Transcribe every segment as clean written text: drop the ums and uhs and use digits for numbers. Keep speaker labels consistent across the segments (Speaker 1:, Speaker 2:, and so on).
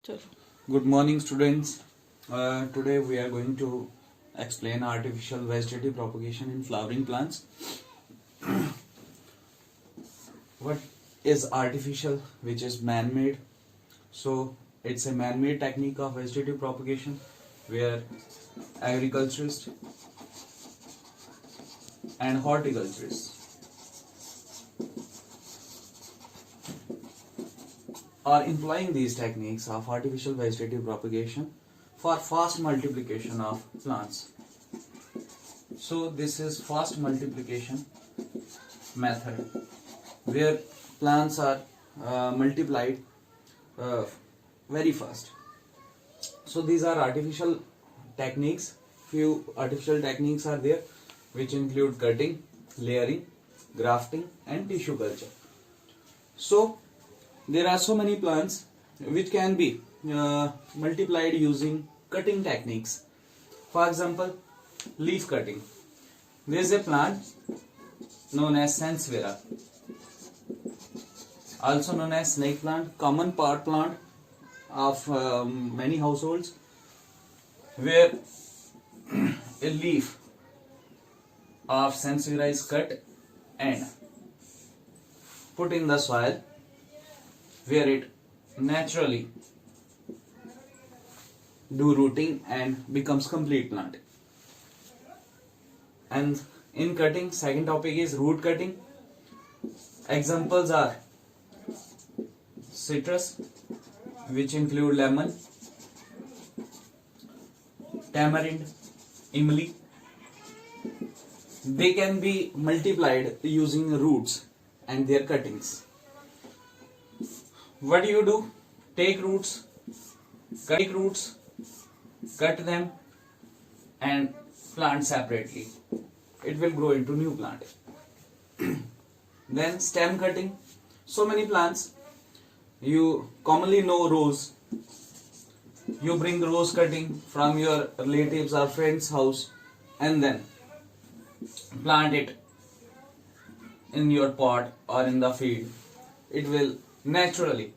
Speaker 1: Good morning, students. Today we are going to explain artificial vegetative propagation in flowering plants. What is artificial, which is man-made? So it's a man-made technique of vegetative propagation where agriculturists and horticulturists are employing these techniques of artificial vegetative propagation for fast multiplication of plants. So this is fast multiplication method where plants are multiplied very fast. So these are artificial techniques. Few artificial techniques are there which include cutting, layering, grafting and tissue culture. So there are so many plants which can be multiplied using cutting techniques. For example, leaf cutting. There is a plant known as sansevieria, also known as snake plant, common pot plant of many households, where a leaf of sansevieria is cut and put in the soil, where it naturally do rooting and becomes complete plant. And in cutting, second topic is root cutting. Examples are citrus, which include lemon, tamarind, imli. They can be multiplied using roots and their cuttings. What do you do? Take roots, cut them and plant separately. It will grow into new plant. Then stem cutting. So many plants. You commonly know rose. You bring rose cutting from your relatives or friend's house and then plant it in your pot or in the field. It will naturally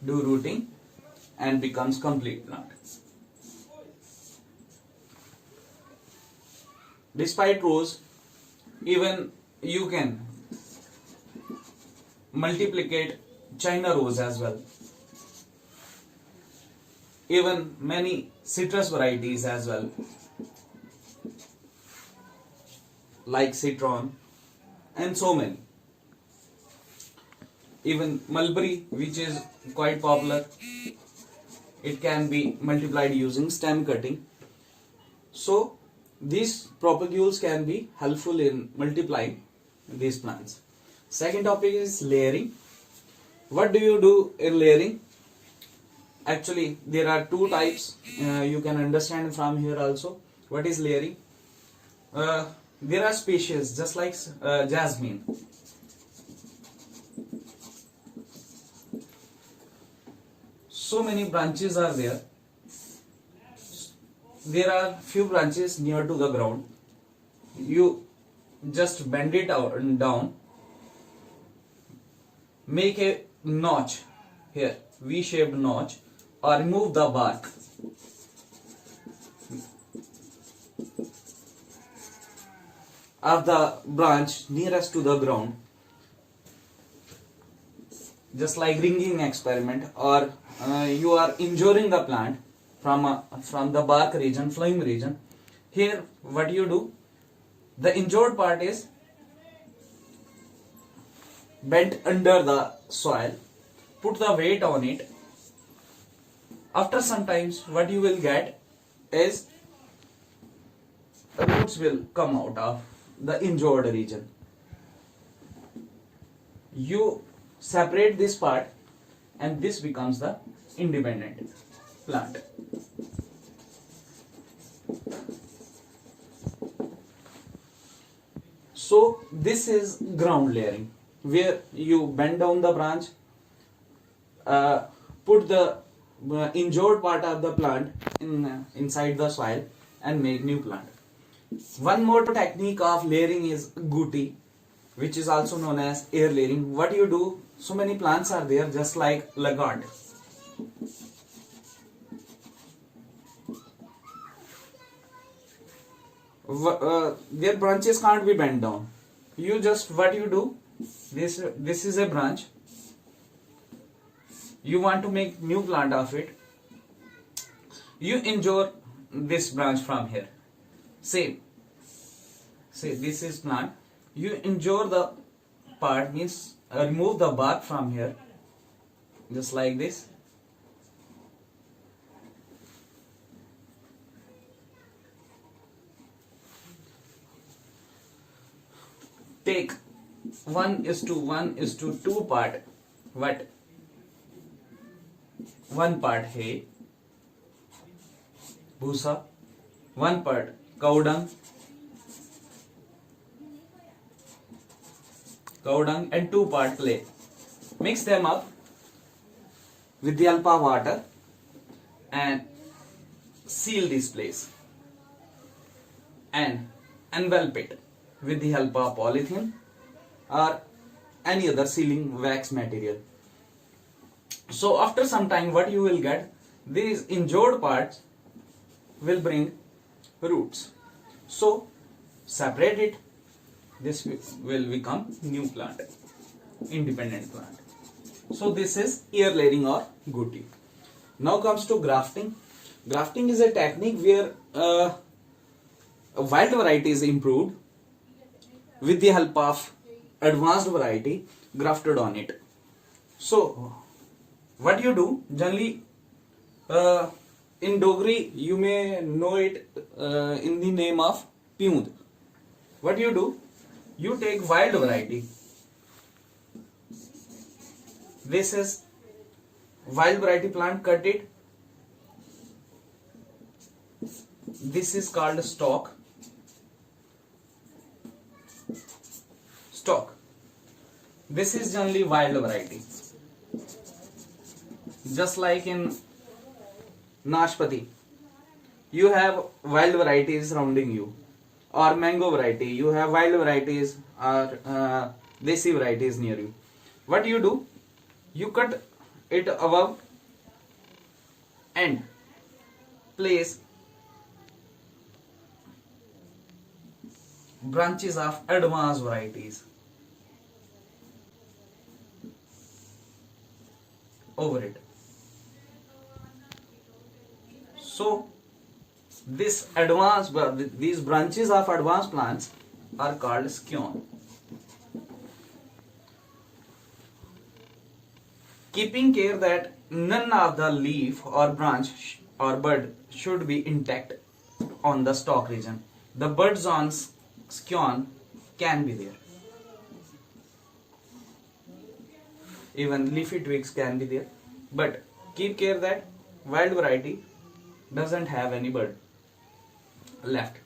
Speaker 1: do rooting and becomes complete plant. Despite rose, even you can multiplicate China rose as well. Even many citrus varieties as well, like citron and so many. Even mulberry, which is quite popular, it can be multiplied using stem cutting. So these propagules can be helpful in multiplying these plants. Second topic is layering. What do you do in layering? Actually, there are two types. You can understand from here also. What is layering? There are species just like jasmine. So many branches are there. There are few branches near to the ground. You just bend it out and down. Make a notch here, V-shaped notch, or remove the bark. Of the branch nearest to the ground, just like ringing experiment, or you are injuring the plant from the bark region, flowing region. Here what you do, the injured part is bent under the soil, put the weight on it. After some times what you will get is roots will come out of the injured region. You separate this part and this becomes the independent plant. So this is ground layering, where you bend down the branch, put the injured part of the plant inside the soil and make new plant. One more technique of layering is gutti, which is also known as air layering. What you do, so many plants are there just like lagard. their branches can't be bent down. You just, what you do, this is a branch, you want to make new plant of it, you injure this branch from here. Say this is plant, you injure the part, means remove the bark from here, just like this. Take 1:1:2 part, what? One part hay, bhusa, one part cow dung, and 2 part clay. Mix them up with the help of water and seal this place and envelop it with the help of polythene or any other sealing wax material. So after some time, what you will get, these injured parts will bring roots. So separate it, this will become new plant, independent plant. So this is ear layering or gutti. Now comes to grafting. Grafting is a technique where a wild variety is improved with the help of advanced variety grafted on it. So what you do, generally in Dogri you may know it in the name of pyund. What you do, you take wild variety, this is wild variety plant, cut it, this is called stalk. This is generally wild variety. Just like in Nashpati, you have wild varieties surrounding you, or mango variety, you have wild varieties or desi varieties near you. What you do, you cut it above and place branches of advanced varieties over it. So these branches of advanced plants are called scion. Keeping care that none of the leaf or branch or bud should be intact on the stalk region. The buds on scion can be there. Even leafy twigs can be there. But keep care that wild variety doesn't have any bud left.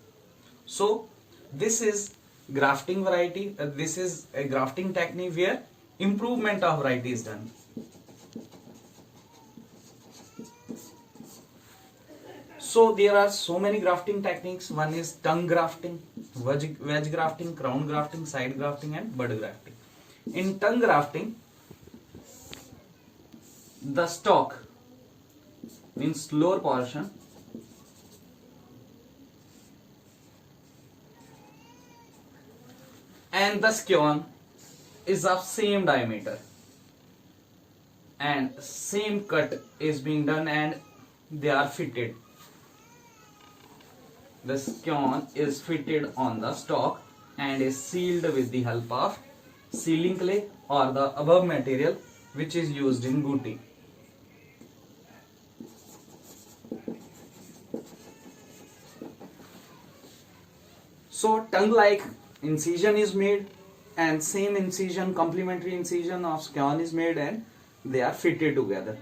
Speaker 1: So this is grafting variety. This is a grafting technique where improvement of variety is done. So there are so many grafting techniques. One is tongue grafting, wedge grafting, crown grafting, side grafting, and bud grafting. In tongue grafting, the stalk means lower portion and the scion is of same diameter and same cut is being done and they are fitted. The scion is fitted on the stalk and is sealed with the help of sealing clay or the above material which is used in gutti. So tongue-like incision is made and same incision, complementary incision of scion is made and they are fitted together.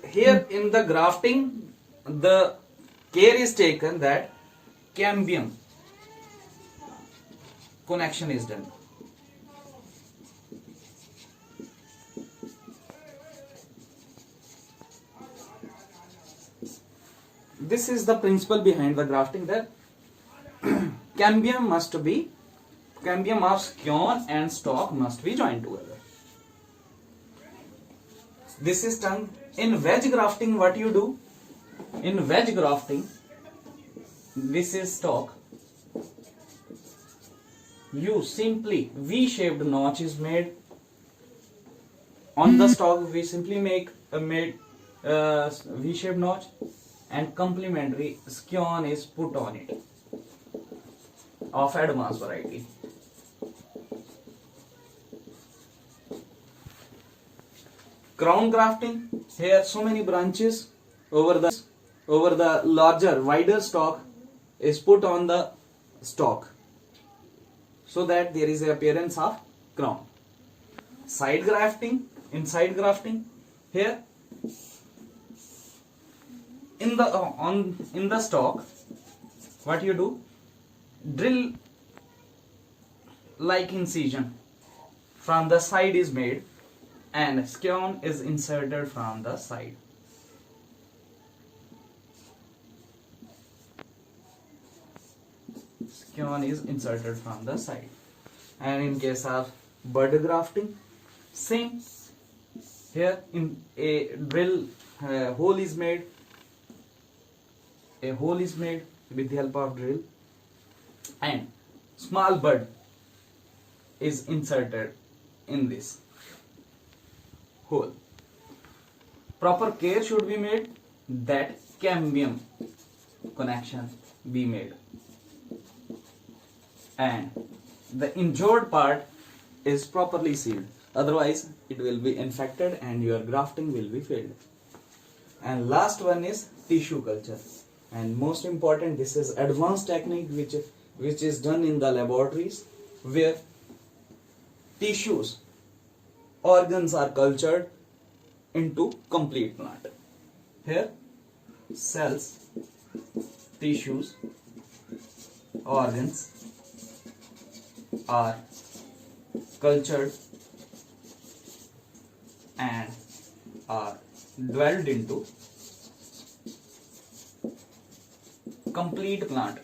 Speaker 1: Here in the grafting, the care is taken that cambium connection is done. This is the principle behind the grafting, that cambium of scion and stalk must be joined together. This is tongue. In wedge grafting, what you do? In wedge grafting, this is stalk you simply V-shaped notch is made on the stalk. We simply make a V-shaped notch, and complementary scion is put on it of advanced variety. Crown grafting, here so many branches over the larger wider stalk is put on the stalk, so that there is the appearance of crown. Side grafting, in side grafting, here in the stalk, what you do, drill like incision from the side is made, and scion is inserted from the side. Scion is inserted from the side. And in case of bud grafting, same. Here in a drill hole is made. A hole is made with the help of drill, and small bud is inserted in this hole. Proper care should be made that cambium connection be made, and the injured part is properly sealed, otherwise it will be infected and your grafting will be failed. And last one is tissue culture, and most important, this is advanced technique which is done in the laboratories, where tissues, organs are cultured into complete plant. Here cells, tissues, organs are cultured and are dwelled into complete plant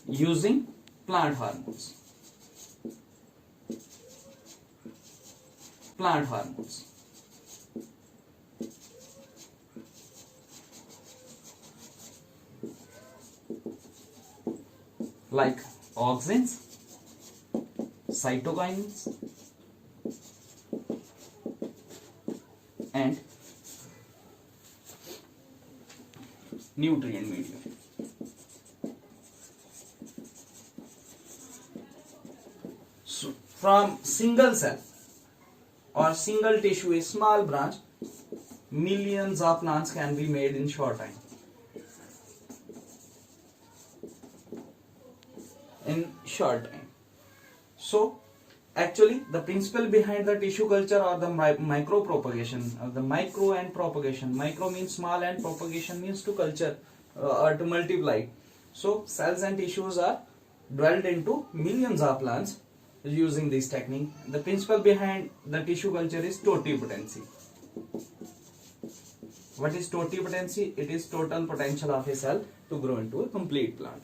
Speaker 1: using plant hormones. Plant hormones. Like auxins, cytokines, and nutrient medium. So, from single cell or single tissue, a small branch, millions of plants can be made in short time. So actually the principle behind the tissue culture or the micro propagation, the micro and propagation, micro means small and propagation means to culture or to multiply. So cells and tissues are dwelled into millions of plants using this technique. The principle behind the tissue culture is totipotency. What is totipotency? It is total potential of a cell to grow into a complete plant.